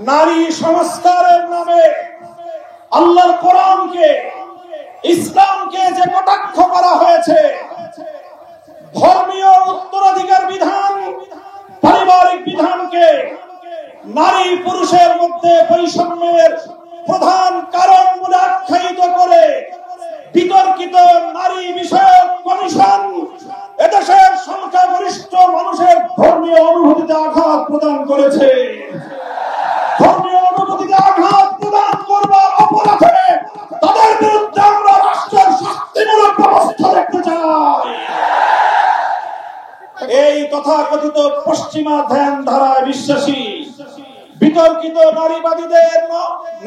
নারী সংস্কারের নামে আল্লাহর কোরআনকে, ইসলামকে যে কটাক্ষ করা হয়েছে, ধর্মীয় উত্তরাধিকার বিধান, পারিবারিক বিধানকে নারী পুরুষের মধ্যে বৈষম্যের প্রধান কারণ বলে আখ্যায়িত করে বিতর্কিত নারী বিষয়ক কমিশন এদেশের সংখ্যাগরিষ্ঠ মানুষের ধর্মীয় অনুভূতিতে আঘাত প্রদান করেছে। ধর্মীয় অনুভূতিতে আঘাত প্রদান করবার অপরাধে তাদের বিরুদ্ধে আমরা রাষ্ট্রের শাস্তিমূলক ব্যবস্থা দেখতে চাই। এই তথাকথিত পশ্চিমা ধ্যান ধারায় বিশ্বাসী বিতর্কিত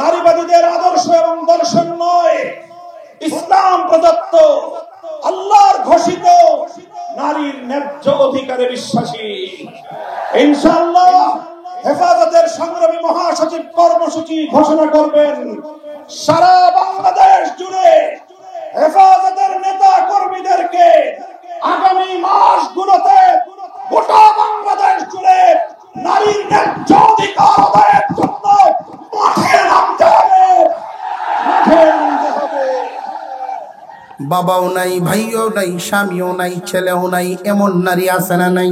নারীবাদীদের আদর্শ এবং দর্শন নয়, ইসলাম প্রদত্ত আল্লাহর ঘোষিত নারীর ন্যায্য অধিকারে বিশ্বাসী। ইনশাআল্লাহ হেফাজতের সংগ্রামী মহাসচিব কর্মসূচি ঘোষণা করবেন। সারা বাংলাদেশ জুড়ে হেফাজতের নেতা কর্মীদেরকে আগামী মাসগুলোতে গোটা বাংলাদেশ জুড়ে নারীর ন্যায্য অধিকার আদায়ের জন্য মাঠে নামতে হবে। বাবাও নাই, ভাইও নাই, স্বামীও নাই, ছেলেও নাই, এমন নারী আছে না নাই?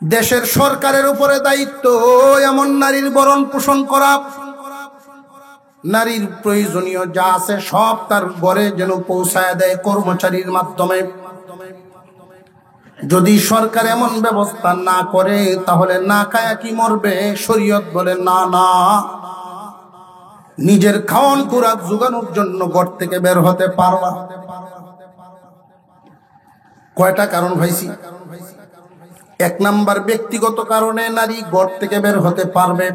দেশের সরকারের উপরে দায়িত্ব এমন নারীর ভরণ পোষণ করা, নারীর প্রয়োজনীয় যা আছে সব তার ঘরে যেন পৌঁছায় দেয় কর্মচারীর মাধ্যমে। যদি সরকার এমন ব্যবস্থা না করে তাহলে না খায়া কি মরবে? শরীয়ত বলে না না, নিজের খাওয়ান খোরাক জোগানোর জন্য ঘর থেকে বের হতে পারবা। কয়টা কারণ ভাইছি? এক নাম্বার, ব্যক্তিগত কারণে নারী ঘর থেকে বের হতে পারবে।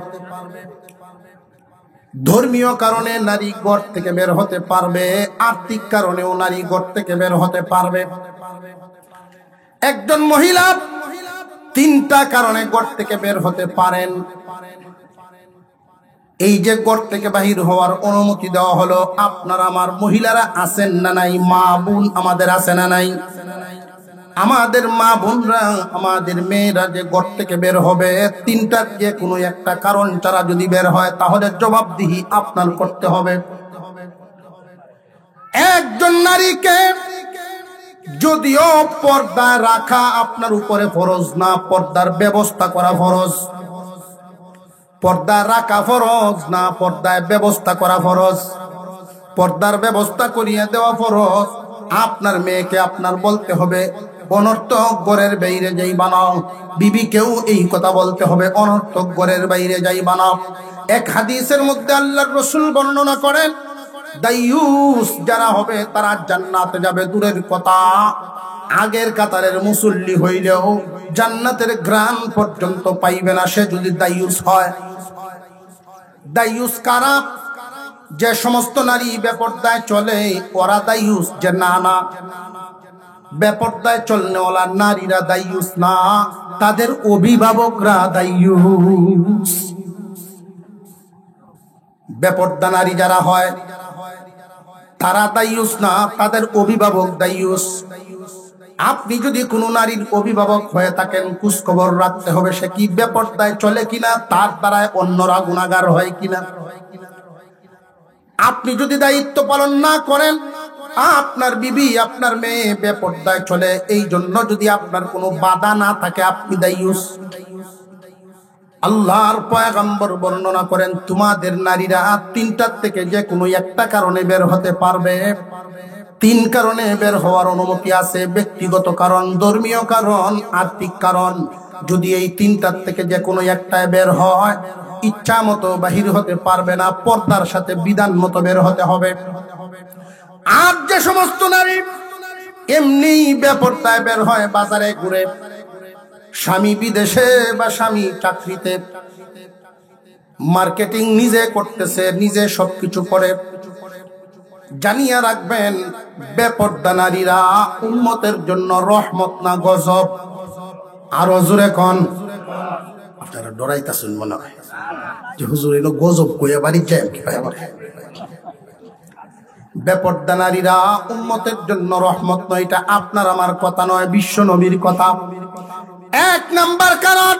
ধর্মীয় কারণে নারী ঘর থেকে বের হতে পারবে। আর্থিক কারণেও নারী ঘর থেকে বের হতে পারবে। একজন মহিলা তিনটা কারণে ঘর থেকে বের হতে পারেন। এই যে ঘর থেকে বাহির হওয়ার অনুমতি দেওয়া হলো, আপনার আমার মহিলারা আছেন না নাই? মা বোন আমাদের আছে না নাই? আমাদের মা বোনরা, আমাদের মেয়েরা যে ঘর থেকে বের হবে, তিনটার যে কোনো একটা কারণ ছাড়া যদি বের হয় তাহলে জবাবদিহি আপনার করতে হবে। একজন নারীকে যদিও পর্দা রাখা আপনার উপরে ফরজ না, পর্দার ব্যবস্থা করা ফরজ। পর্দা রাখা ফরজ না, পর্দায় ব্যবস্থা করা ফরজ। পর্দার ব্যবস্থা করিয়ে দেওয়া ফরজ। আপনার মেয়েকে আপনার বলতে হবে অনর্থক ঘরের বাইরে যাই বানাও। বিবিকেও এই কথা বলতে হবে অনর্থক ঘরের বাইরে যাই বানাও। এক হাদিসের মধ্যে আল্লাহর রাসূল বর্ণনা করেন, দায়ুস যারা হবে তারা জান্নাতে যাবে দূরের কথা, আগের কাতারের মুসল্লি হইলেও জান্নাতের ঘ্রাণ পর্যন্ত পাইবে না সে যদি দায়ুস হয়। দায়ুস কারা? যে সমস্ত নারী বেপরদায় চলে ওরা দায়ুস, যে না না বেপরদায় চলনেওয়ালা নারীরা দায়ুস না, তাদের অভিভাবকরা দায়ুস। বেপরদা নারী যারা হয় তারা দায়ুস না, তাদের অভিভাবক দায়ুস। আপনি যদি কোনো নারীর অভিভাবক হয়ে থাকেন, খোঁজ খবর রাখতে হবে সে কি বেপরদায় চলে কিনা, তার দ্বারায় অন্যরা গুনাহগার হয় কিনা। আপনি যদি দায়িত্ব পালন না করেন, আপনার বিবি আপনার মেয়ে বেপরদায় চলে, এই জন্য যদি আপনার কোনো বাধা না থাকে আপনি দায়ুস। আল্লাহর পয়গম্বর বর্ণনা করেন, তোমাদের নারীরা তিনটার থেকে যে কোনো একটা কারণে বের হতে পারবে। তিন কারণে বের হওয়ার অনুমতি আছে, ব্যক্তিগত কারণ, ধর্মীয় কারণ, আর্থিক কারণ। যদি এই তিনটার থেকে যে কোনো একটায় বের হয়, ইচ্ছা মতো বাহির হতে পারবে না, পর্দার সাথে বিধান মতো বের হতে হবে। আর যে সমস্ত নারী এমনি বেপরদায় বের হয়, বাজারে ঘুরে, স্বামী বিদেশে বা স্বামী চাকরিতে, মার্কেটিং নিজে করতেছে, নিজে সবকিছু করে, জানিয়ে রাখবেন বেপরদা নারীরা উম্মতের জন্য রহমত না গজব। আরো জোরে কোন। আপনারা ডরাইতেছেন মনে হয় যে হুজুর এলো গজব কইয়া বাড়ি যায় কি ভাই আমার। বেপরদা নারীরা উম্মতের জন্য রহমত নয়, এটা আপনার আমার কথা নয়, বিশ্ব নবীর কথা। এক নাম্বার কারণ,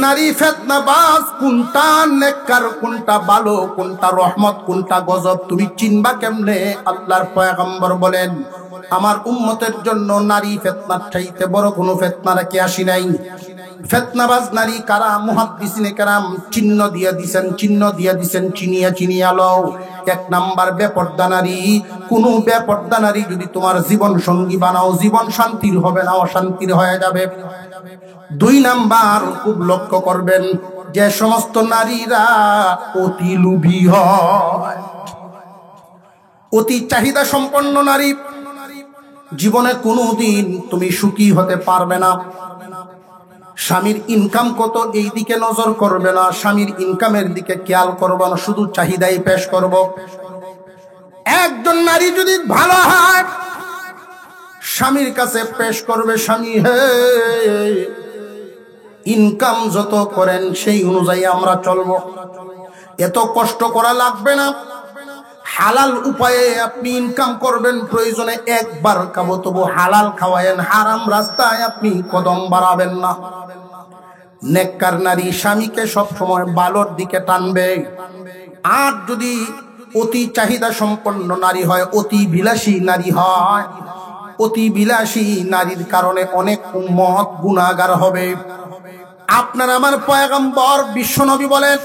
নারী ফিতনাবাজ কোনটা নেককার, কোনটা ভালো, কোনটা রহমত, কোনটা গজব তুমি চিনবা কেমনে? আল্লাহর পয়গম্বর বলেন, আমার উম্মতের জন্য নারী ফিতনার চাইতে বড় কোনো ফিতনা রেখে আসি নাই। ফিতনাবাজ নারী কারা? মুহাদ্দিসিনে কেরাম চিহ্ন দিয়ে দিছেন, চিনিয়া লও। এক নাম্বার বেপর্দা নারী। কোন বেপর্দা নারী যদি তোমার জীবন সঙ্গী বানাও, জীবন শান্তির হবে না, অশান্তির হয়ে যাবে। 2 নাম্বার, খুব লক্ষ্য করবেন, যে সমস্ত নারীরা অতি লোভী হয়, অতি চাহিদা সম্পন্ন নারী, জীবনে কোনোদিন তুমি সুখী হতে পারবে না। স্বামীর ইনকাম কত এই দিকে নজর করবে না, স্বামীর ইনকামের দিকে খেয়াল করবে না, শুধু চাহিদাই পেশ করব। একজন নারী যদি ভালো হয়, স্বামীর কাছে পেশ করবে, স্বামী হে, ইনকাম যত করেন সেই অনুযায়ী আমরা চলবো, এত কষ্ট করা লাগবে না, হালাল উপায়ে আপনি ইনকাম করবেন, প্রয়োজনে একবার খাবো তবু হালাল খাওয়ায়েন, হারাম রাস্তায় আপনি কদম বাড়াবেন না। নেককার নারী স্বামীকে সব সময় ভালোর দিকে টানবে। আর যদি অতি চাহিদা সম্পন্ন নারী হয়, অতি বিলাসী নারী হয়, অতি বিলাসী নারীর কারণে অনেক উম্মত গুনাহগার হবে। আপনার আমার পয়গম্বর বিশ্বনবী বলেন,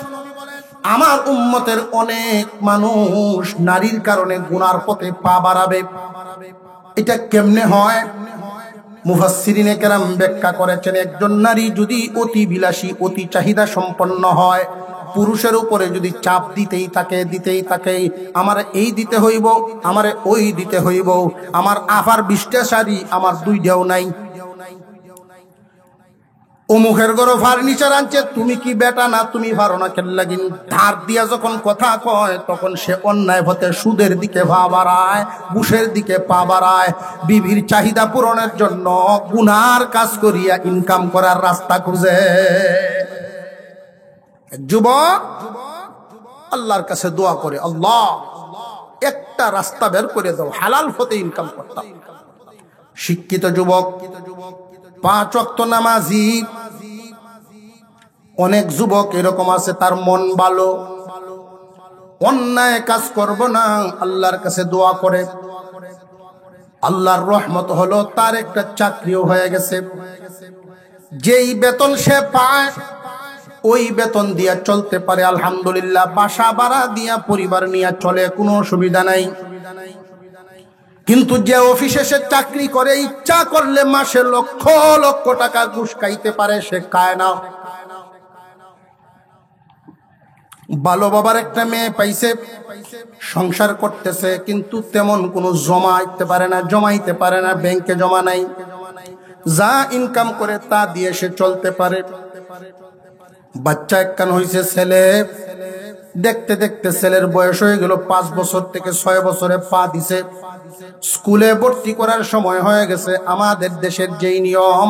আমার উম্মতের অনেক মানুষ নারীর কারণে গুনার পথে পা বাড়াবে। এটা কেমনে হয়? মুফাসসিরিনে কেরাম ব্যাখ্যা করেছেন, একজন নারী যদি অতি বিলাসী, অতি চাহিদা সম্পন্ন হয়, পুরুষের উপরে যদি চাপ দিতেই থাকে, আমার এই দিতে হইব, আমার ওই দিতে হইব, আমার আফার 20টা শাড়ি, আমার 2টাও নাই, অমুখের ঘরে ফার্নিচার আনছে, তুমি কি বেটা না, তুমি পারো না, কেন লাগিন ধার দিয়া যখন কথা কয়, তখন সে অন্যায় হতে সুদের দিকে পা বাড়ায়, ঘুষের দিকে পা বাড়ায়, বিবির চাহিদা পূরণের জন্য গুনার কাজ করিয়া ইনকাম করার রাস্তা খুঁজে। যুবক আল্লাহর কাছে দোয়া করে, আল্লাহ একটা রাস্তা বের করে দাও, হালাল পথে ইনকাম করতাম। শিক্ষিত যুবক, 5 ওয়াক্ত নামাজি। অনেক যুবক এরকম আছে, তার মন ভালো, অন্যায় কাজ করব না, আল্লাহর কাছে দোয়া করে, আল্লাহর রহমত হলো তার একটা চাকরিও হয়ে গেছে। যেই বেতন সে পায় ওই বেতন দিয়া চলতে পারে, আলহামদুলিল্লাহ, বাসা ভাড়া দিয়া পরিবার নিয়ে চলে, কোনো অসুবিধা নাই। কিন্তু যে অফিসে সে চাকরি করে, ইচ্ছা করলে মাসে লক্ষ লক্ষ টাকা ঘুষ খাইতে পারে, সে খায় না। ভালো বাবার একটা মেয়ে পাইছে, সংসার করতেছে, কিন্তু তেমন কোনো জমাইতে পারে না, ব্যাংকে জমা নাই, যা ইনকাম করে তা দিয়ে সে চলতে পারে। বাচ্চা একখান হয়েছে, ছেলে, দেখতে দেখতে ছেলের বয়স হয়ে গেল 5 বছর থেকে 6 বছরে পা দিছে, স্কুলে ভর্তি করার সময় হয়ে গেছে। আমাদের দেশের যেই নিয়ম,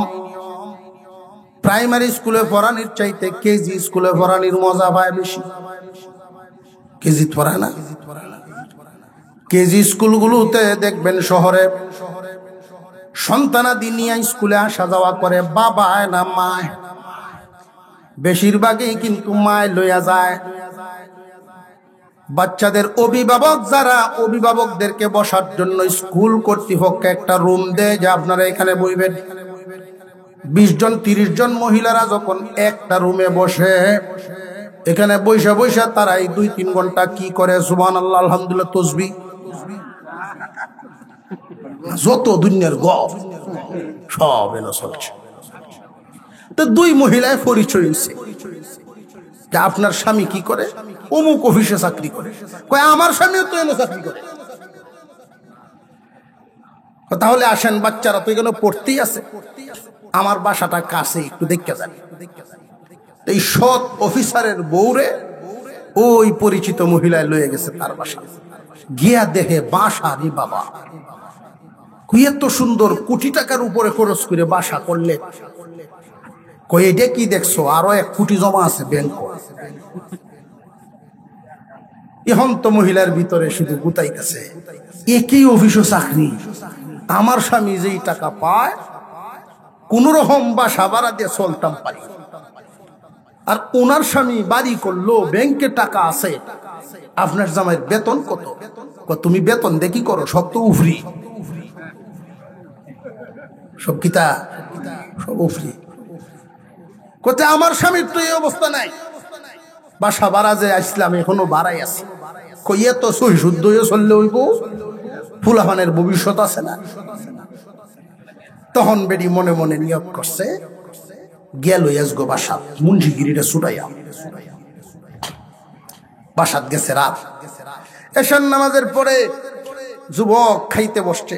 প্রাইমারি স্কুলে পড়ানির চাইতে কেজি স্কুলে পড়ানির মজা পায় বেশি। কেজি পড়ায় না, কেজি স্কুলগুলোতে দেখবেন শহরে সন্তানাদি নিয়ে স্কুলে আসা যাওয়া করে, বাবা না মায়, বেশিরভাগই কিন্তু মায় লইয়া যায়। বাচ্চাদের অভিভাবক যারা, অভিভাবকদেরকে বসার জন্য স্কুল কর্তৃপক্ষ একটা রুম দেয়, যে আপনারা এখানে বইবেন। 20 জন 30 জন মহিলারা যখন একটা রুমে বসে, এখানে বৈশা বৈশা তারা এই 2-3 ঘন্টা কি করে? সুবহানাল্লাহ, আলহামদুলিল্লাহ, তাসবিহ, যত দুনিয়ার গপ সব এনে চলছে। তো 2 মহিলায় পরিচয় হয়েছে, যে আপনার স্বামী কি করে? অমুক অফিসে চাকরি করে। কয় আমার স্বামীও তো এনে চাকরি করে। তাহলে আসেন, বাচ্চারা তো এখানে পড়তেই আছে, আমার বাসাটা কাছে, একটু দেখতে যান। এই সৎ অফিসারের বউরে ওই পরিচিত মহিলায় লয়ে গেছে তার বাসা, গিয়া দেখে বাসা, রে বাবা, এত সুন্দর, কোটি টাকার উপরে খরচ করে বাসা করলে। কই এটা কি দেখছো? আরো 1 কোটি জমা আছে ব্যাংক। এখন তো মহিলার ভিতরে শুধু গুতাইতেছে, একই অফিসও চাকরি, আমার স্বামী যেই টাকা পায় কোন রকম বাসা ভাড়া দিয়ে চলতাম পারি। আর ওনার স্বামী বাড়ি করলো, ব্যাংকে টাকা আছে, আপনার জামাইয়ের বেতন কত? তুমি বেতন দেখি করো, সব তো উফরি, সব কিতা, সব উফরি। কোথা আমার স্বামীর তো এই অবস্থা নাই, বাসা ভাড়া যে আসলাম এখনো বাড়াই আছে। কইয়ে তো সহি শুদ্ধ হয়ে চললে হইব, ফুলাফানের ভবিষ্যৎ আছে না। তখন বেডি মনে মনে নিয়োগ করছে, গেল আসগো বাসাত, মুন্সিগিরিটা ছুটাইয়া বাসাত গেছে। রাত এশার নামাজের পরে যুবক খাইতে বসছে,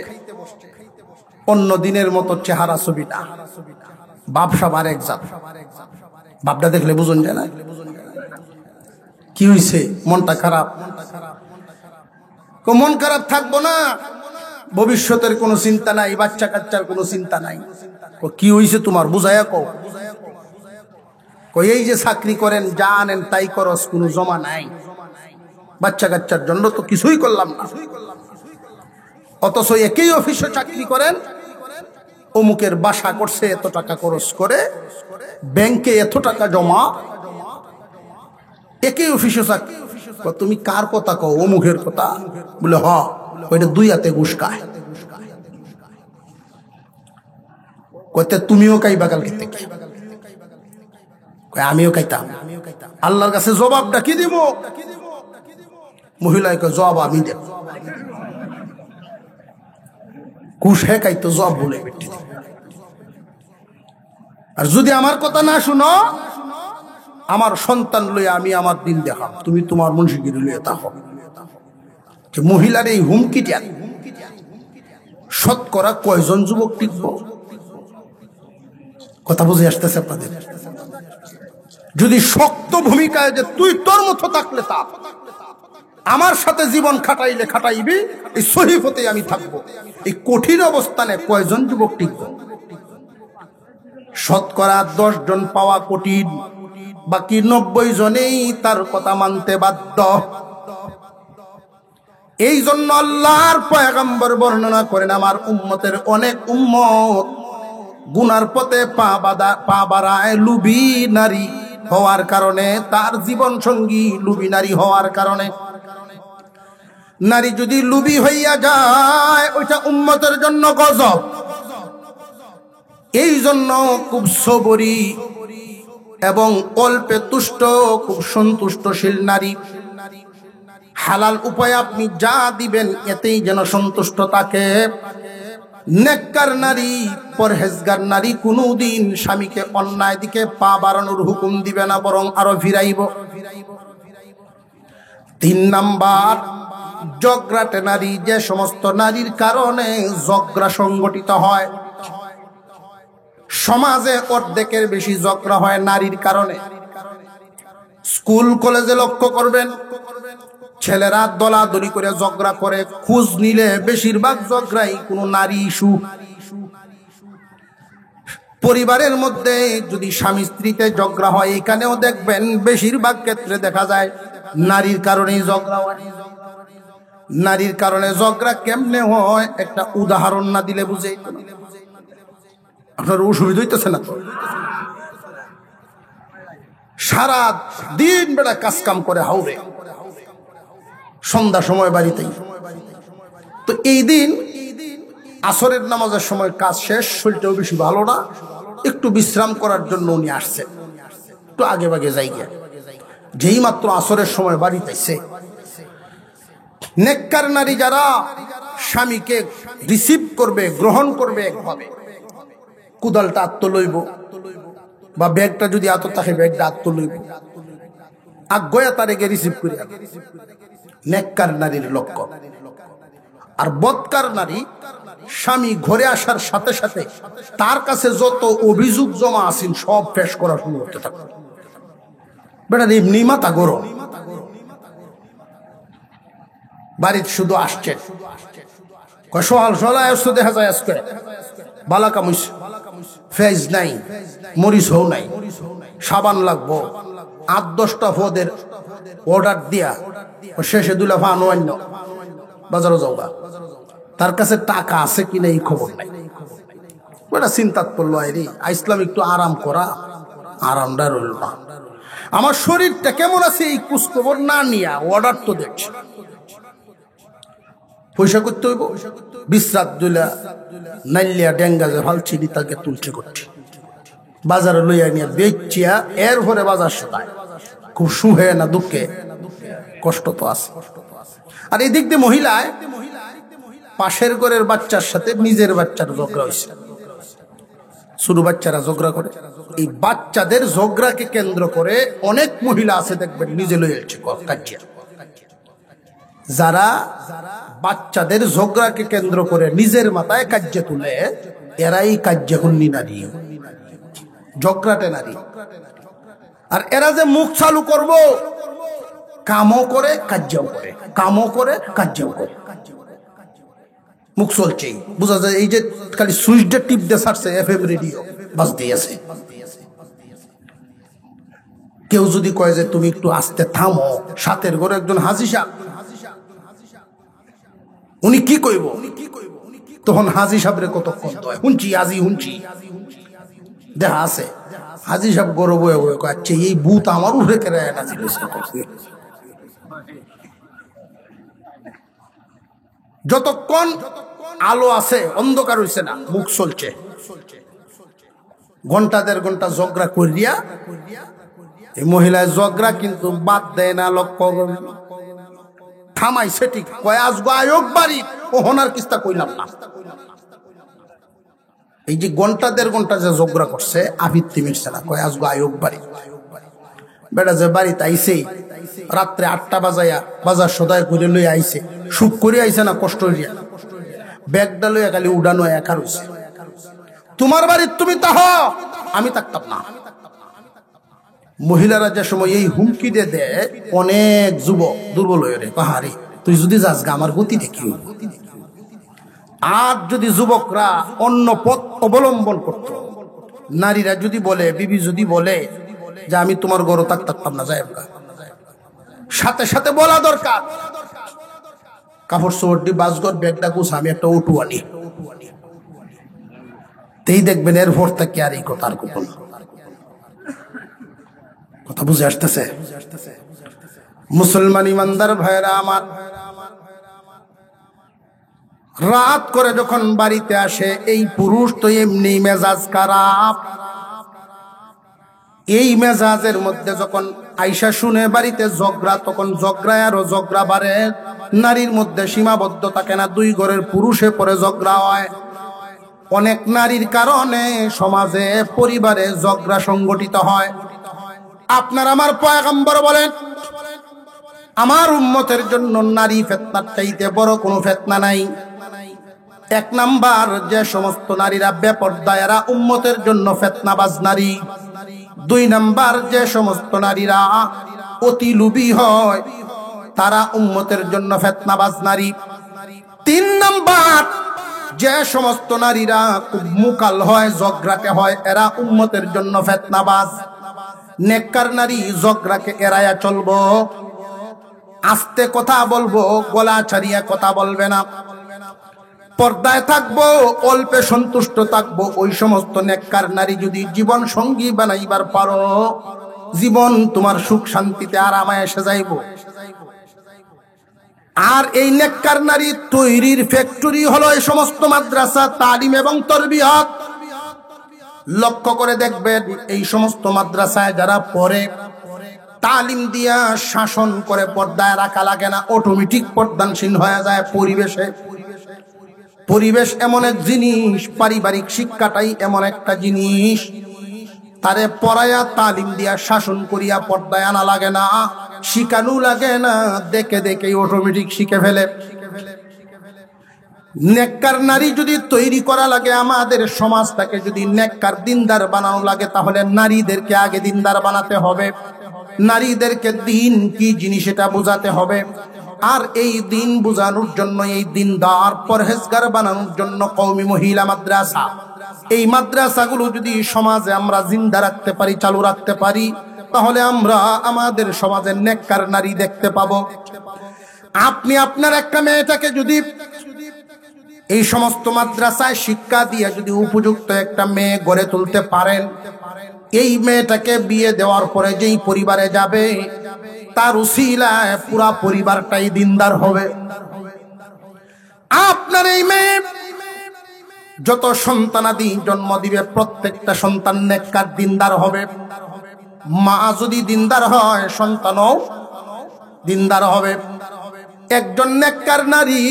অন্য দিনের মতো চেহারা ছবিটা, বাপসা বার এক জাত। বাপটা দেখলে বুঝুন যায় না কি হইছে, মনটা খারাপ। মন খারাপ থাকবো না, ভবিষ্যতের কোনো চিন্তা নাই, বাচ্চা কাচ্চার কোনো চিন্তা নাই। কি হইছে তোমার, বুঝাইয়া কও। এই যে চাকরি করেন, যা আনেন তাই করস, কোনো জমা নাই, বাচ্চা কাচ্চার জন্য তো কিছুই করলাম না। অথচ একই অফিসে চাকরি করেন, অমুকের বাসা করছে, এত টাকা খরচ করে, ব্যাংকে এত টাকা জমা, একই অফিসে চাকরি। তুমি কার কথা কও? অমুকের কথা। বলে হ, ওইটা দুই হাতে ঘুষ খায়। কইতে তুমিও খাইবা কালকে থেকে? আমিও খাইতাম। আল্লাহর কাছে জবাবটা কি দিব? মহিলাকে জবাব আমি দেব। ঘুষ হে খাইতো, জবাব বলে। আর যদি আমার কথা না শুনো, আমার সন্তান লইয়া আমি আমার দিন দেখাম, তুমি তোমার মুন্সিগিরি লইয়া থাকো। যে মহিলার এই হুমকিটা শতকরা কয়জন যুবক টিকব? কথা বুঝে আসতেছে আপনাদের? যদি শক্ত ভূমিকায় যে তুই তোর মতো থাকলে তা, আমার সাথে জীবন খাটাইলে খাটাইবি, এই সহিফতে আমি থাকবো, এই কঠিন অবস্থানে কয়জন যুবক টিকব? শতকরা 10 জন পাওয়া কঠিন, বাকি 90 জনেই তার কথা মানতে বাধ্য। এই জন্য আল্লাহর পয়গম্বর বর্ণনা করেন, আমার উম্মতের অনেক উম্মত গুনার পথে পা বাড়ায় লুবি নারী হওয়ার কারণে, তার জীবন সঙ্গী লুবি নারী হওয়ার কারণে। নারী যদি লুবি হইয়া যায়, ওইটা উম্মতের জন্য গজব। এই জন্য খুব সবরি এবং অল্পে তুষ্ট, খুব সন্তুষ্টশীল নারী, হালাল উপায়ে আপনি যা দিবেন এতেই যেন সন্তুষ্ট থাকে। নেককার নারী, পরহেজগার নারী কোনদিন স্বামীকে অন্যায় দিকে পা বাড়ানোর হুকুম দিবে না, বরং আরো ফিরাইব। 3 নাম্বার, ঝগড়াটে নারী। যে সমস্ত নারীর কারণে ঝগড়া সংগঠিত হয়, সমাজে অর্ধেকের বেশি ঝগড়া হয় নারীর কারণে। স্কুল কলেজে লক্ষ্য করবেন, ছেলেরা দলাদলি করে ঝগড়া করে, খোঁজ নিলে বেশিরভাগ ঝগড়াই কোনো নারী ইস্যু। পরিবারের মধ্যে যদি স্বামী স্ত্রীতে ঝগড়া হয়, এখানেও দেখবেন বেশিরভাগ ক্ষেত্রে দেখা যায় নারীর কারণেই ঝগড়া হয়। নারীর কারণে ঝগড়া কেমনে হয়, একটা উদাহরণ না দিলে বুঝে আপনার অসুবিধা হইতেছে না? সারা দিন বেলা কাজ কাম করে হাওড়ে, সন্ধ্যা সময় বাড়িতেই। তো এই দিন আসরের নামাজের সময় কাজ শেষ, শরীরটাও বেশি ভালো না, একটু বিশ্রাম করার জন্য উনি আসছে, একটু আগে ভাগে যাই গিয়া। যেই মাত্র আসরের সময় বাড়িতেছে, নেককার নারী যারা স্বামীকে রিসিভ করবে, গ্রহণ করবে, একভাবে কুদালটা আত্ম লইব, বা ব্যাগটা যদি আত থাকে ব্যাগটা আত্ম লইব, আজ্ঞয়া তারেকে রিসিভ করি, নেককার নারীর লক্ষ্য। আর বদকার নারী, স্বামী ঘরে আসার সাথে সাথে তার কাছে যত অভিযোগ জমা আছেন সব পেশ করা শুরু করতে থাকে। বেটা এমনি মাথা গরম, বাড়িতে শুধু আসছে, সকাল সকাল আসতে দেখা যায় আজকে বালা কামুস, ফেজ নাই, মরিচ হও নাই, সাবান লাগবো, 8-10টা পদের অর্ডার দিয়া শেষে 2 লাফা আনো অন্য বাজারও যাওগা। তার কাছে টাকা আছে কিনা এই খবর নাই। ওটা চিন্তা করলো, আইরি আইসলাম একটু আরাম করা, আরামটা রইল না। আমার শরীরটা কেমন আছে এই খোঁজখবর না নিয়া অর্ডার তো দেখছে। পয়সা করতে হইব, বিশ্রাত দুইলা নাইলিয়া ডেঙ্গা যে ফালছি তাকে তুলছে করছে, বাজারে লইয়া নিয়ে বেচিয়া এর ভরে বাজার সদায়। খুব সুহে না দুঃখে, কষ্ট তো আছে। আর এদিক দিয়ে মহিলায় পাশের ঘরের বাচ্চার সাথে নিজের বাচ্চার ঝগড়া হয়েছে। ছোট বাচ্চারা ঝগড়া করে, এই বাচ্চাদের ঝগড়াকে কেন্দ্র করে অনেক মহিলা আছে দেখবেন নিজে লইয়াছে কাজিয়া। যারা বাচ্চাদের ঝগড়াকে কেন্দ্র করে নিজের মাথায় কাজিয়া তুলে, এরাই কাজিয়া হুন্নি নারী, ঝগড়াটে নারী। আর এরা যে মুখ চালু করব, কামও করে কাজিয়াও করে, কামও করে কাজিয়াও করে, মুখ চলছেই। বোঝা যায় এই যে খালি সুইচটা টিপ দিয়ে ছাড়ছে, এফএম রেডিও বাজতেই আছে। কেউ যদি কয় যে তুমি একটু আস্তে থামো, সাথের ঘরে একজন হাজি সাহেব, উনি কি কইব তখন? হাজি সাহেবরে কতক্ষণ তো হুঁচি আজি হুঁচি দেখা আছে। হাজি সাহেব গরু বয়ে বয়ে আচ্ছা এই ভূত আমার উঠে কেড়ে না ছিল। যতক্ষণ আলো আছে অন্ধকার হইছে না, মুখ চলছে। ঘন্টা দেড় ঘন্টা ঝগড়া করিয়া এই মহিলায় ঝগড়া কিন্তু বাদ দেয় না। লক্ষ্য থামাইছে ঠিক, কয় আসবো আয়োগ বাড়ি ও হনার কিস্তা কইলাম না। এই যে ঘন্টা দেড় ঘন্টা যে ঝগড়া করছে, আবৃত্তি মিটছে না, কয় আসবো আয়োগ বাড়ি। বেটা যে বাড়িতে আইছে রাত্রে 8টা বাজাইয়া বাজার সদায় করে লই আইছে, সুখ করে আইছে না কষ্ট হইয়া, ব্যাগটা লইয়া খালি উড়ানো একা রয়েছে। তোমার বাড়ির তুমি তাহ, আমি থাকতাম না। মহিলারা যে সময় এই হুমকি দিয়ে দেয়, অনেক যুবক দুর্বল হয়ে রে, পাহাড়ি তুই যদি যাস গা আমার গতি দেখি। আর যদি যুবকরা অন্য পথ অবলম্বন করত, নারীরা যদি বলে, বিবি যদি বলে যে আমি তোমার ঘরে থাকতাম না, যাই সাথে সাথে বলা দরকার কাপড় চোপড় বাসগর ব্যাগটা গুছ, আমি একটা অটু আনি। তেই দেখবেন এর ভোর থেকে আর এই কথার গোপন কথা বুঝে আসতেছে। মুসলমান ইমানদার ভাইরা আমার, রাত করে যখন বাড়িতে আসে, এই পুরুষ তো এমনি মেজাজ খারাপ, এই মেজাজের মধ্যে যখন আইসা শুনে বাড়িতে ঝগড়া, তখন ঝগড়ায় আরো ঝগড়া বাড়ে। নারীর মধ্যে সীমাবদ্ধ থাকে না, 2 ঘরের পুরুষে পরে ঝগড়া হয়। অনেক নারীর কারণে সমাজে পরিবারে ঝগড়া সংগঠিত হয়। আপনার আমার পয়গম্বর বলেন, আমার উম্মতের জন্য নারী ফিতনার চাইতে বড় কোনো ফিতনা নাই। 1 নাম্বার, যে সমস্ত নারীরা বেপরদা, এরা উম্মতের জন্য ফিতনাবাজ নারী। 2 নাম্বার, যে সমস্ত নারীরা অতি লোভী হয়, তারা উম্মতের জন্য ফিতনাবাজ নারী। 3 নাম্বার, যে সমস্ত নারীরা খুব মুকাল হয়, ঝগড়াটে হয়, এরা উম্মতের জন্য ফিতনাবাজ। নেককার নারী ঝগড়াকে এড়ায়া চলবো, আস্তে কথা বলবো, গলা ছাড়িয়া কথা বলবে না, পর্দায় থাকবো, অল্পে সন্তুষ্ট থাকবো। ওই সমস্ত নেককার নারী যদি জীবন সঙ্গী বানাইবার পারো, জীবন তোমার সুখ শান্তিতে আরামে এসে যাইব। আর এই নেককার নারী তৈরির ফ্যাক্টরি হলো এই সমস্ত মাদ্রাসা, তালিম এবং তরবিয়ত। লক্ষ্য করে দেখবেন, এই সমস্ত মাদ্রাসায় যারা পড়ে, তালিম দিয়া শাসন করে পর্দায় রাখা লাগে না, অটোমেটিক পর্দানশীল হয়ে যায় পরিবেশে। পরিবেশ এমন এক জিনিস, পারিবারিক শিক্ষাটাই এমন একটা জিনিস, তারে পড়ায়া তালিম দিয়া শাসন করিয়া পর্দায় আনা লাগে না, শিখানো লাগে না, দেখে দেখে অটোমেটিক শিখে ফেলে। নেককার নারী যদি তৈরি করা লাগে, আমাদের সমাজটাকে যদি নেককার দিনদার বানানো লাগে, তাহলে নারীদেরকে আগে দিনদার বানাতে হবে। নারীদেরকে দিন কি জিনিস এটা বোঝাতে হবে। আর এই দিন বোঝানোর জন্য, এই দিনদার পরহেজগার বানানোর জন্য কওমি মহিলা মাদ্রাসা, এই মাদ্রাসাগুলো যদি সমাজে আমরা জিন্দা রাখতে পারি, চালু রাখতে পারি, তাহলে আমরা আমাদের সমাজের নেককার নারী দেখতে পাবো। আপনি আপনার একটা মেয়েটাকে যদি এই সমস্ত মাদ্রাসায় শিক্ষা দিয়ে যদি উপযুক্ত একটা মেয়ে গড়ে তুলতে পারেন, এই মেয়েটাকে বিয়ে দেওয়ার পরে যেই পরিবারে যাবে তার উসিলায় পুরা পরিবারটাই দিনদার হবে। আপনার এই মেয়ে যত সন্তানাদি জন্ম দিবে প্রত্যেকটা সন্তান নেককার দিনদার হবে। মা যদি দিনদার হয় সন্তানও দিনদার হবে। একজন নেককার নারী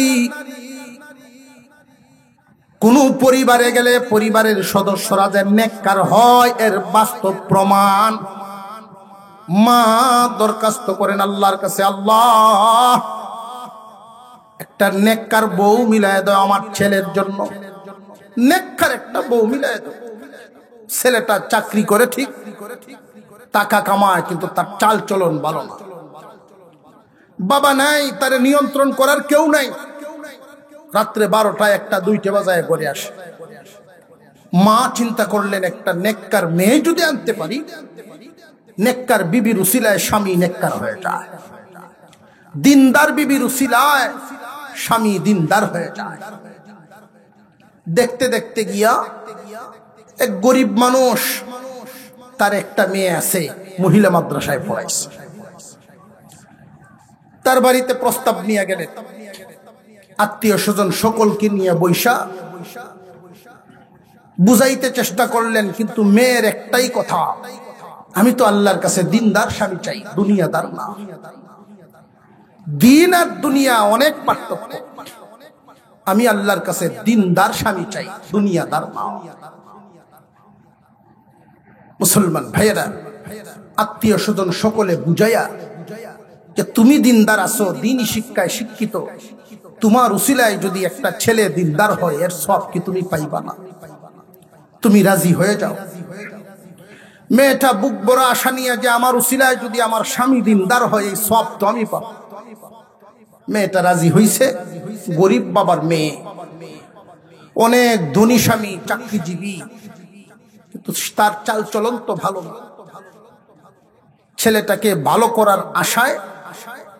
কোন পরিবারে গেলে পরিবারের সদস্যরা যে নেককার হয় এর বাস্তব প্রমাণ। মা দরখাস্ত করেন আল্লাহর কাছে, আল্লাহ একটা নেককার বউ মিলায় দাও আমার ছেলের জন্য। নেককার একটা বউ মিলায় দাও। ছেলেটা চাকরি করে ঠিক, টাকা কামায়, কিন্তু তার চাল চলন ভালো না। বাবা নাই, তার নিয়ন্ত্রণ করার কেউ নাই। রাত্রে 12টা 1টা 2টা বাজায় ঘরে আসে। মা চিন্তা করলেন একটা নেককার মেয়ে যদি আনতে পারি, নেককার বিবির উসিলায় স্বামী নেককার হয়ে যায়। দিনদার বিবির উসিলায় স্বামী দিনদার হয়ে যায়। দেখতে দেখতে গিয়া এক গরিব মানুষ, তার একটা মেয়ে আছে, মহিলা মাদ্রাসায় পড়াইছে। তার বাড়িতে প্রস্তাব নিয়ে গেলেন, আত্মীয় স্বজন সকলকে নিয়ে বৈশা বুঝাইতে চেষ্টা করলেন, কিন্তু মেয়ের একটাই কথা, আমি তো আল্লাহর কাছে দিনদার স্বামী চাই, দুনিয়াদার না। দিন আর দুনিয়া অনেক পার্থক্য। আমি আল্লাহর কাছে দিনদার স্বামী চাই, দুনিয়াদার না। মুসলমান ভাইয়েরা, আত্মীয় স্বজন সকলে বুঝাইয়া যে তুমি দিনদার আছো, দিনই শিক্ষায় শিক্ষিত, তোমার উসিলায় যদি একটা ছেলে দিনদার হয় এর সব কি তুমি পাইবা না? তুমি রাজি হয়ে যাও। মেয়েটা বুক বড় আশা নিয়ে যে আমার উসিলায় যদি আমার স্বামী দিনদার হয় এই সব তো আমি পাবো। মেয়েটা রাজি হইছে। গরিব বাবার মেয়ে, অনেক ধনী স্বামী, চাকরিজীবী, কিন্তু তার চাল চলন তো ভালো না। ছেলেটাকে ভালো করার আশায়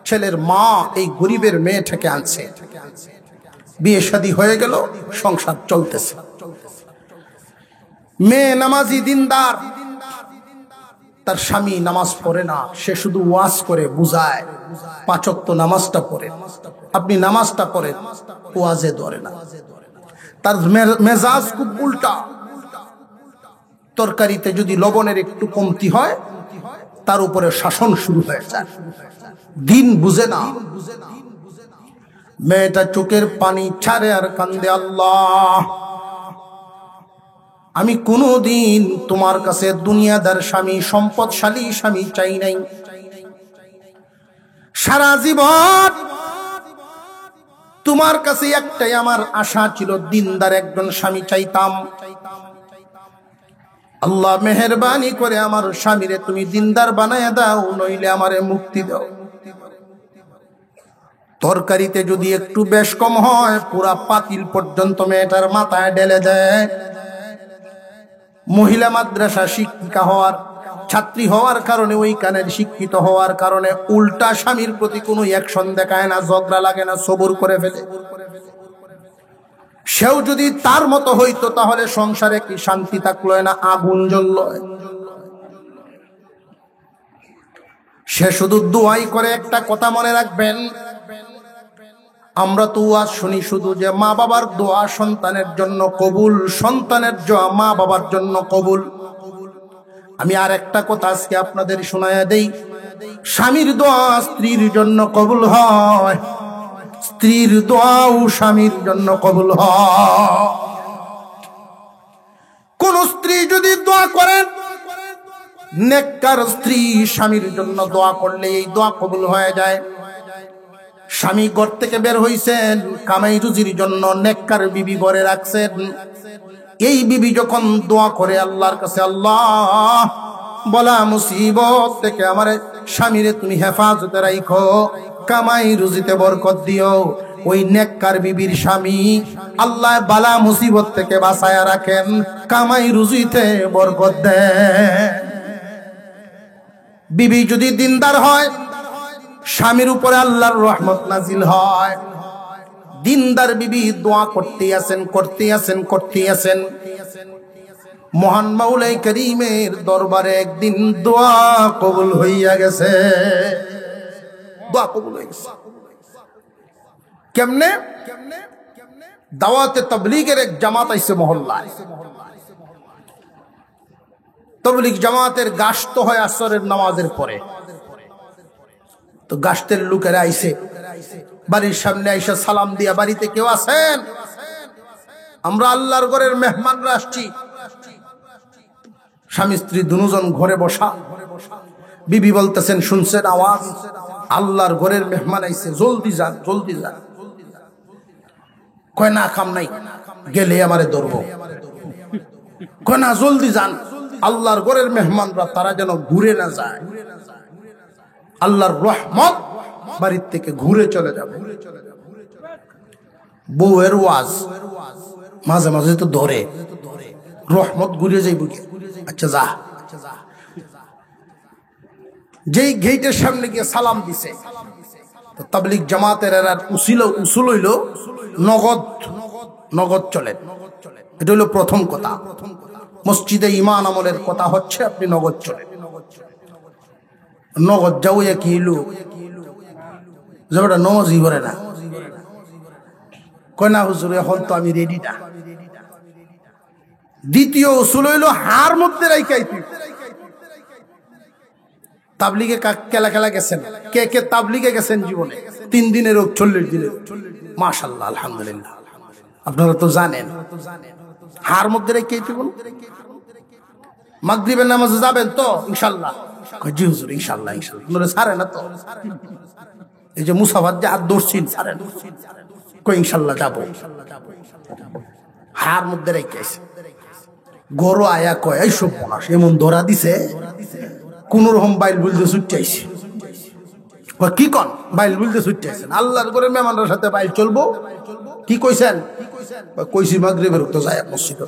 ছেলের মা এই গরিবের মেয়েটাকে আনছে। বিয়ে শাদী হয়ে গেল, সংসার চলতেছে। মেয়ে নামাজি দিনদার, তার স্বামী নামাজ পড়ে না, সে শুধু ওয়াজ করে বুঝায়। 5 ওয়াক্ত নামাজটা পড়ে, আপনি নামাজটা পড়েন, ওয়াজে ধরে না। তার মেজাজ খুব উল্টা। তরকারিতে যদি লবণের একটু কমতি হয় তার উপরে শাসন শুরু হয়ে যায়। দিন বুঝে না। মেয়েটা চোখের পানি ছাড়ে আর কান্দে, আল্লাহ আমি কোনদিন তোমার কাছে দুনিয়াদার স্বামী, সম্পদশালী স্বামী চাই নাই। সারা জীবন তোমার কাছে একটাই আমার আশা ছিল, দিনদার একজন স্বামী চাইতাম। আল্লাহ মেহেরবানি করে আমার স্বামীরে তুমি দিনদার বানায় দাও, নইলে আমারে মুক্তি দাও। তরকারিতে যদি একটু বেশ কম হয় পুরা পাতিল পর্যন্ত মেয়েটার মাথায় ঢেলে দেয়। মহিলা মাদ্রাসা শিক্ষিকা হওয়ার, ছাত্রী হওয়ার কারণে, ওই কানের শিক্ষিত হওয়ার কারণে উল্টা স্বামীর প্রতি কোনো অ্যাকশন দেখায় না, ঝগড়া লাগে না, সবুর করে ফেলে। সেও যদি তার মতো হইতো তাহলে সংসারে কি শান্তি থাকলো না, আগুন জ্বলল। সে শুধু দোয়াই করে। একটা কথা মনে রাখবেন, আমরা তো আজ শুনি শুধু যে মা বাবার দোয়া সন্তানের জন্য কবুল, সন্তানের দোয়া মা বাবার জন্য কবুল। আমি আর একটা কথা আজকে আপনাদের শোনায়া দেই, স্বামীর দোয়া স্ত্রীর জন্য কবুল হয়, স্ত্রীর দোয়াও স্বামীর জন্য কবুল হয়। কোন স্ত্রী যদি দোয়া করেন, নেককার স্ত্রী স্বামীর জন্য দোয়া করলে এই দোয়া কবুল হয়ে যায়। স্বামী ঘর থেকে বের হইছেন কামাই রুজির জন্য, নেককার বিবি ঘরে রাখছেন। এই বিবি যখন দোয়া করে আল্লাহর কাছে, আল্লাহ বলা মুসিবত থেকে আমার স্বামীরে তুমি হেফাজতে রাখো, কামাই রুজিতে বরকত দিও, ওই নেককার বিবির স্বামী আল্লাহ বালা মুসিবত থেকে বাঁচায়া রাখেন, কামাই রুজিতে বরকত দেন। বিবি যদি দিনদার হয় স্বামীর উপরে আল্লাহর রহমত নাজিল হয়। দিনদার বিবি দোয়া করতে আছেন, করতে আছেন, করতে আছেন। মহান মাওলাই করিমের দরবারে একদিন দোয়া কবুল হইয়া গেছে। দোয়া কবুল হয়ে গেছে কেমনে? দাওয়াতে তাবলীগের এক জামাত আইছে মহল্লায়। তাবলীগ জামাতের গাশত হয় আসরের নামাজের পরে। তো গাশতের লোকেরা আইছে, বাড়ির সামনে আইসা সালাম দিয়া, বাড়িতে কেউ আছেন? আমরা আল্লাহর ঘরের মেহমানরা আসছি। স্বামী স্ত্রী দুজন ঘরে বসা। বিবি বলতেছেন, শুনছেন আওয়াজ? আল্লাহর ঘরের মেহমান আইছে, জলদি যান, জলদি যান। কয় না, কাম নাই, গেলে আমারে ধরবো। কয় না, জলদি যান, আল্লাহর ঘরের মেহমানরা তারা যেন ঘুরে না যায়, আল্লাহর রহমত বাড়ির থেকে ঘুরে চলে যাবে। বউয়ের ওয়াজ মাঝে মাঝে তো ধরে, রহমত ঘুরে যাইব। আচ্ছা যা। যেই গেটের সামনে গিয়ে সালাম দিছে, তো তাবলীগ জামাতের উসুল হইল নগদ, নগদ চলে। এটা হলো প্রথম কথা। মসজিদে ইমান আমলের কথা হচ্ছে আপনি নগদ চলে। নগদ যাও কি হইল, যেটা নমাজই করে না। কয় না হুজুর, এখন তো আমি রেডি না। দ্বিতীয় উসুল হইল হার মধ্যে রাইখাই। তাবলীগে কেলা খেলা গেছেন? কে কে তাবলীগে গেছেন জীবনে? 3 দিনের হোক 40 দিনের, মাশাআল্লাহ, আলহামদুলিল্লাহ। আপনারা তো জানেন হার মধ্যে রেখেই তো। মাগরিবের নামাজে যাবেন তো ইনশাআল্লাহ? জি হুজুর, ইনশাআল্লাহ, ইনশাআল্লাহ। আপনারা ছাড়ে না তো? এই যে মুসাফাত যে হাত ধরছেন, ছাড়েন? কই ইনশাআল্লাহ যাবো। হার মধ্যে রেখেছে। গরু আয়া কয়, এই সব বলাস এমন ধরা দিছে, কোন রকম বাইল বুলতে ছুটছে। কি কন বাইল বুলতে ছুটছেন? আল্লাহর করে মেহমানদের সাথে বাইল চলবো? কি কইছেন? কইছি মাগরিবের তো যায় মসজিদে।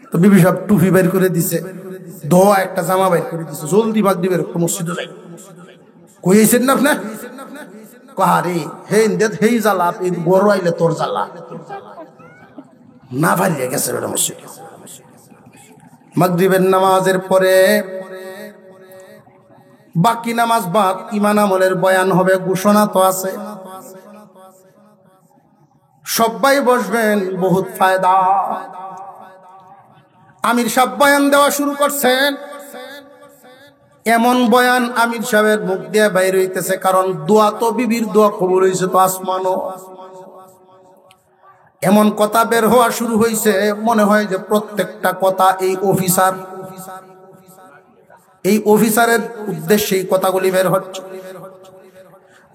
তো বিবি সব টুপি বের করে দিছে, ধোয়া একটা জামা বের করে দিছে, জলদি মাগরিবের তো মসজিদে যাই। কইছেন না আপনি? কাহারে হে ইন্দেত হেই জ্বালা, এই বড় আইলে তোর জ্বালা না পারিয়ে গেছে ওটা মসজিদে। মাগরিবের নামাজের পরে বাকি নামাজ বাদ, ইমান আমলের বয়ান হবে, ঘোষণা তো আছে। সবাই বসবেন, বহুত ফায়দা। আমির সাহেব বয়ান দেওয়া শুরু করছেন। এমন বয়ান আমির সাহেবের মুখ দিয়ে বাইর হইতেছে, কারণ দোয়া তো বিবির দোয়া কবুল হইছে তো আসমানও। এমন কথা বের হওয়া শুরু হইছে, মনে হয় যে প্রত্যেকটা কথা এই অফিসারের উদ্দেশ্যে কথাগুলি বের হচ্ছে।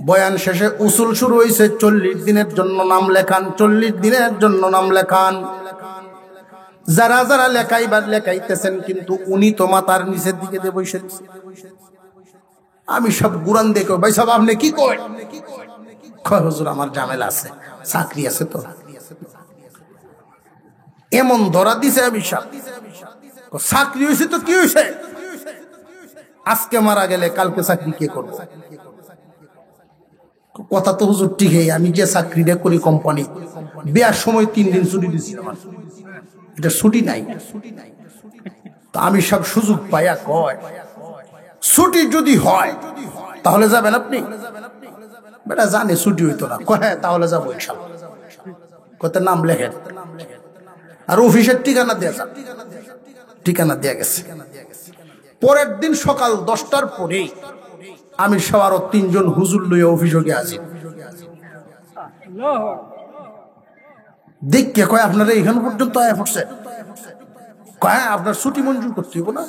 বয়ান শেষে উসুল শুরু হয়েছে, 40 দিনের জন্য নাম লেখান, 40 দিনের জন্য নাম লেখান। যারা যারা লেখাইতেছেন, কিন্তু উনি তো মাথার নিচের দিকে দিয়ে বসে। আমি সব গুরান দেখো, ভাই সব আপনি কি কয়? হুজুর আমার ঝামেলা আছে, চাকরি আছে তো। এমন ধরা দিছে আমি সব, চাকরি হয়েছে তো কি হয়েছে? আজকে মারা গেলে কালকে চাকরি কে করবে? কথা তো হুজুর ঠিকই। আমি যে চাকরিটা করি কোম্পানি, বিয়ার সময় 3 দিন ছুটি দিচ্ছি, আমার এটা ছুটি নাই। তো আমি সব সুযোগ পাইয়া কয়, ছুটি যদি হয় তাহলে যাবেন আপনি? বেটা জানে ছুটি হইতো না, কয় হ্যাঁ তাহলে যাবো ইনশাআল্লাহ। কত নাম লেখেন, আর অফিসের ঠিকানা দেয়া যান। ঠিকানা দেয়া গেছে। পরের দিন সকাল 10টার পরেই আমি সবার 3 জন হুজুর লইয়া অফিসে গিয়ে আছি। দেখকে কয় আপনারা এখান পর্যন্ত আয়া পড়ছে? কয় আপনার ছুটি মঞ্জুর করতে হইব না?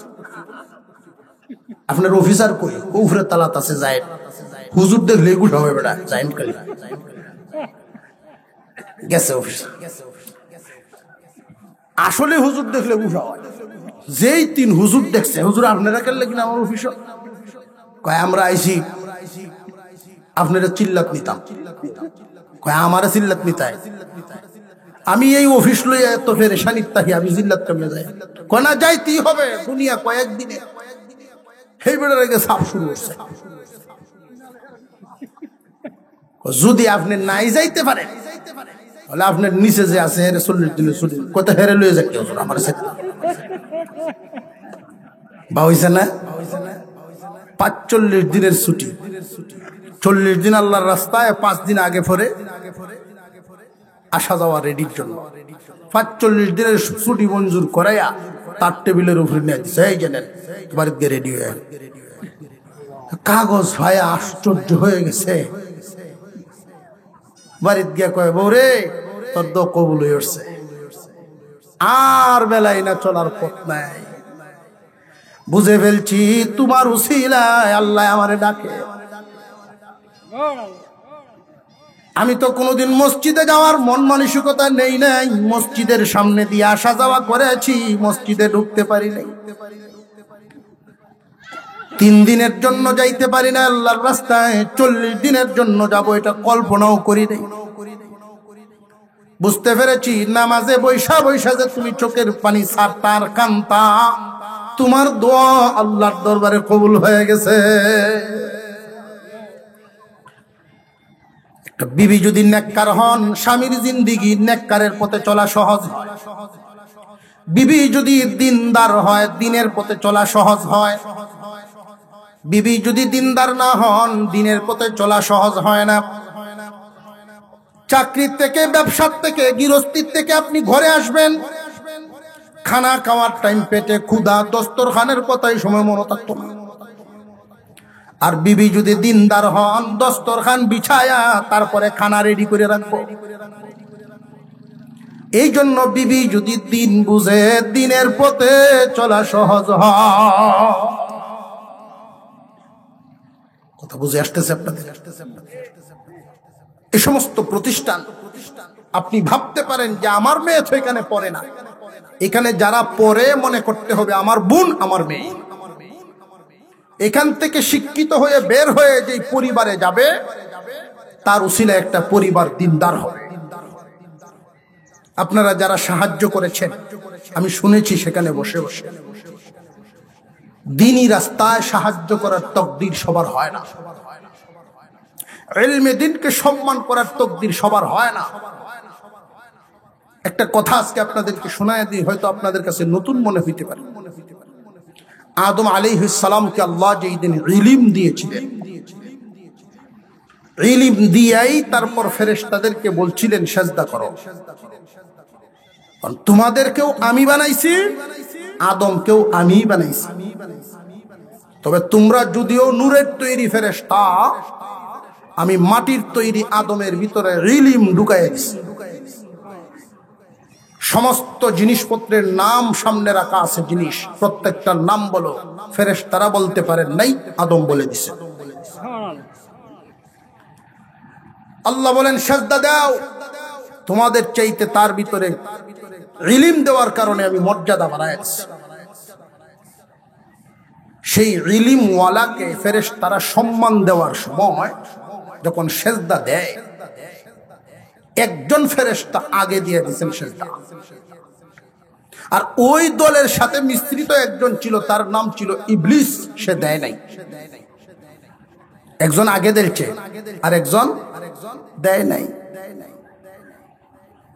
আপনার অফিসার কই? উপরে তালাত আছে, যায়। হুজুর দেখলে এগুলো হবে বেটা, যাইন কালি গেছে অফিসার। আসলে হুজুর দেখলে উঠা হয়। যেই 3 হুজুর দেখছে, হুজুর আপনারা কেলে কিনা আমার অফিস? কয় আমরা আইছি আপনারা চিল্লাত নিতাম। কয় আমারে চিল্লাত নিতাই? আমি এই অফিস লইয়া এত পেরেশানির থাকি, আমি চিল্লাত কমে যাই? কয় না, যাইতেই হবে, দুনিয়া কয়েকদিনে। সেই বেটার আগে সাপ শুরু হচ্ছে। যদি আপনি নাই যাইতে পারেন, তাহলে আপনার নিচে যে আছে হেরে 40 দিনে ছুটি, কত হেরে লইয়া যাকে আমার সাথে বা হইছে না? 45 দিনের ছুটি, 40 দিন আল্লাহর রাস্তায়, 5 দিন আগে পরে আসা যাওয়া রেডির জন্য 45 দিনের ছুটি মঞ্জুর করাইয়া তার টেবিলের উপরে নিয়ে দিচ্ছে, এই জানেন বাড়িতে গিয়ে রেডি হয়ে। কাগজ ভাই আশ্চর্য হয়ে গেছে, বাড়িতে গিয়া কয় বৌরে তোর তো কবুল হয়ে উঠছে, আর বেলায় না চলার পথ নাই। বুঝে ফেলছি তোমার উসিলায় আল্লাহ আমারে ডাকে। আমি তো কোনোদিন মসজিদে যাওয়ার মন মানসিকতা নেই নাই, মসজিদের সামনে দিয়ে আসা যাওয়া করেছি, মসজিদে ঢুকতে পারি নাই। 3 দিনের জন্য যাইতে পারি না আল্লাহর রাস্তায়, 40 দিনের জন্য যাব এটা কল্পনাও করি নাই। বুঝতে পেরেছি নামাজে বৈশা বৈশা যে তুমি চোখের পানি ছাড়তা আর কান্তা, তোমার দোয়া আল্লাহর দরবারে কবুল হয়ে গেছে। একটা বিবি যদি নেককার হন, স্বামীর জিন্দেগি নেককারের পথে চলা সহজ হয়। বিবি যদি দিনদার হয়, দিনের পথে চলা সহজ হয়। বিবি যদি দিনদার না হন, দিনের পথে চলা সহজ হয় না। চাকরির থেকে, ব্যবসার থেকে, গৃহস্থির থেকে আপনি ঘরে আসবেন, খানা খাওয়ার টাইম, পেটে ক্ষুধা, দস্তরখানের কথাই সময় মনে থাকতো না। আর বিবি যদি দিনদার হন, দস্তরখান বিছায়া তারপরে খানা রেডি করে রাখবো। এই জন্য বিবি যদি দিন বুঝে, দিনের পথে চলা সহজ হয়। কথা বুঝে আসতেছে আপনাদের? এই সমস্ত প্রতিষ্ঠান আপনি ভাবতে পারেন যে আমার মেয়ে তো এখানে পড়ে না, এখানে যারা পড়ে মনে করতে হবে আমার বোন, আমার মেয়ে। এখান থেকে শিক্ষিত হয়ে বের হয়ে যে পরিবারে যাবে, তার উসিলায় একটা পরিবার দিনদার হবে। আপনারা যারা সাহায্য করেছেন, আমি শুনেছি সেখানে বসে বসে, দ্বীনি রাস্তায় সাহায্য করার তকদির সবার হয় না, ইলমে দ্বীনকে সম্মান করার তকদির সবার হয় না। একটা কথা আজকে আপনাদেরকে শোনায় দিই, হয়তো আপনাদের কাছে নতুন মনে হইতে পারে। আদম আলাইহিস সালামকে আল্লাহ যেই দিন ইলম দিয়েছিলেন, ইলম দিয়েই তারপর ফেরেশতাদেরকে বলছিলেন সেজদা করো। তোমাদেরকেও আমি বানাইছি, আদমকেও আমি বানাইছি। তবে তোমরা যদিও নূরের তৈরি ফেরেশতা, আমি মাটির তৈরি আদমের ভিতরে ইলম ঢুকাইয়া দিছি। সমস্ত জিনিসপত্রের নাম সামনে রাখা আছে, জিনিস প্রত্যেকটার নাম বলো। ফেরেশতারা বলতে পারেন নাই, আদম বলে দিছে। আল্লাহ বলেন সেজদা দাও, তোমাদের চাইতে তার ভিতরে ইলম দেওয়ার কারণে আমি মর্যাদা বাড়াইছি। সেই ইলম ওয়ালাকে ফেরেশতারা সম্মান দেওয়ার সময় যখন সেজদা দেয়, একজন ফেরেশতা আগে দিয়ে দিয়েছেন সেজদা, আর ওই দলের সাথে মিশ্রিত একজন ছিল, তার নাম ছিল ইবলিস, সে দেয় নাই। একজন আগে দিয়েছে আর একজন দেয় নাই।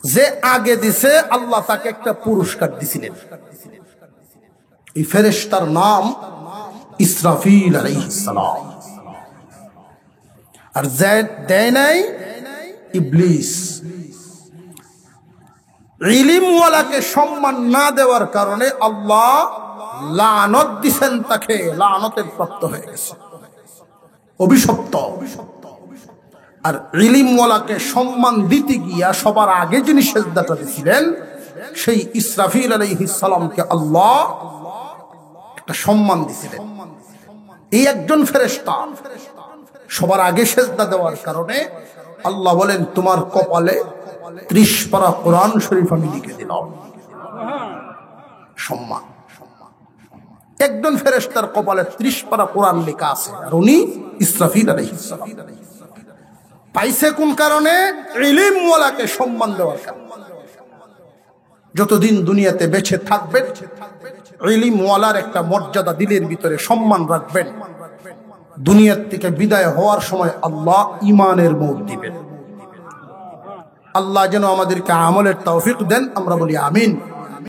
যে আগে দিছে আল্লাহ তাকে একটা পুরস্কার দিছিলেন। এই ফেরেশতার নাম ইসরাফিল আলাইহিস সালাম, আর যে দেয় নাই ইবলিস। ইলম ওয়ালাকে সম্মান না দেওয়ার কারণে আল্লাহ লানত দিবেন, তাকে লানতের প্রাপ্ত হয়ে গেছে, অভিশপ্ত। আর ইলম ওয়ালাকে সম্মান দিতে গিয়া সবার আগে যিনি সেজদাটা দিছিলেন, সেই ইসরাফিল আলাইহিস সালামকে আল্লাহ একটা সম্মান দিছিলেন। এই একজন ফেরেশতা সবার আগে সেজদা দেওয়ার কারণে আল্লাহ বলেন তোমার কপালে 30 পারা কোরআন শরীফ আমি লিখে দিলাম। সম্মান। একজন ফেরেশতার কপালে 30 পারা কোরআন লেখা আছে, আর উনি ইসরাফিল আলাইহিস সালাম। পাইছে কোন কারণে? ইলম ওয়ালাকে সম্মান দেওয়ার কারণে। যতদিন দুনিয়াতে বেঁচে থাকবেন, ইলম ওয়ালার একটা মর্যাদা দিলের ভিতরে সম্মান রাখবেন। দুনিয়ার থেকে বিদায় হওয়ার সময় আল্লাহ ঈমানের মৌত দিবেন। আল্লাহ যেন আমাদেরকে আমলের তৌফিক দেন, আমরা বলি আমিন।